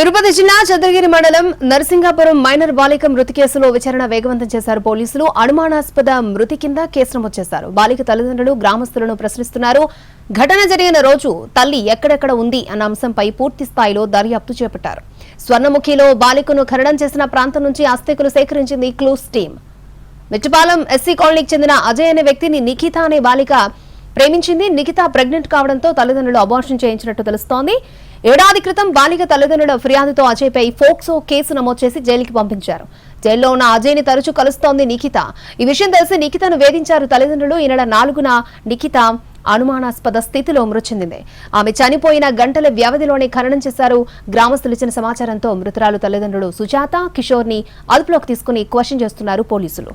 తిరుపతి జిల్లా చంద్రగిరి మండలం నరసింగాపురం మైనర్ బాలిక మృతి కేసులో విచారణ వేగవంతం చేశారు పోలీసులు. అనుమానాస్పద మృతి కింద కేసు నమోదు చేశారు. బాలిక తల్లిదండ్రులు గ్రామస్తులను ప్రశ్నిస్తున్నారు. ఘటన జరిగిన రోజు తల్లి ఎక్కడెక్కడ ఉంది అన్న అంశంపై పూర్తి స్థాయిలో దర్యాప్తు చేపట్టారు. స్వర్ణముఖిలో బాలికను ఖననం చేసిన ప్రాంతం నుంచి అస్థికలు సేకరించింది క్లూస్ టీం. మిట్టపాలెం ఎస్సీ కాలనీకి చెందిన అజయ్ అనే వ్యక్తిని నిఖిత అనే బాలిక ప్రేమించింది. నిఖిత ప్రెగ్నెంట్ కావడంతో తల్లిదండ్రులు అబార్షన్ చేయించినట్టు తెలుస్తోంది. ఏడాది క్రితం బాలిక తల్లిదండ్రుల ఫిర్యాదుతో అజయ్పై ఫోక్సో కేసు నమోదు చేసి జైలుకి పంపించారు. జైల్లో ఉన్న అజయ్ని తరచూ కలుస్తోంది నిఖిత. ఈ విషయం తెలిసి నిఖితను వేధించారు తల్లిదండ్రులు. ఈ నెల 4న నిఖిత అనుమానాస్పద స్థితిలో మృతి చెందింది. ఆమె చనిపోయిన గంటల వ్యవధిలోనే ఖననం చేశారు. గ్రామస్తులు ఇచ్చిన సమాచారంతో మృతురాలు తల్లిదండ్రులు సుజాత, కిషోర్ ని అదుపులోకి తీసుకుని క్వశ్చన్ చేస్తున్నారు పోలీసులు.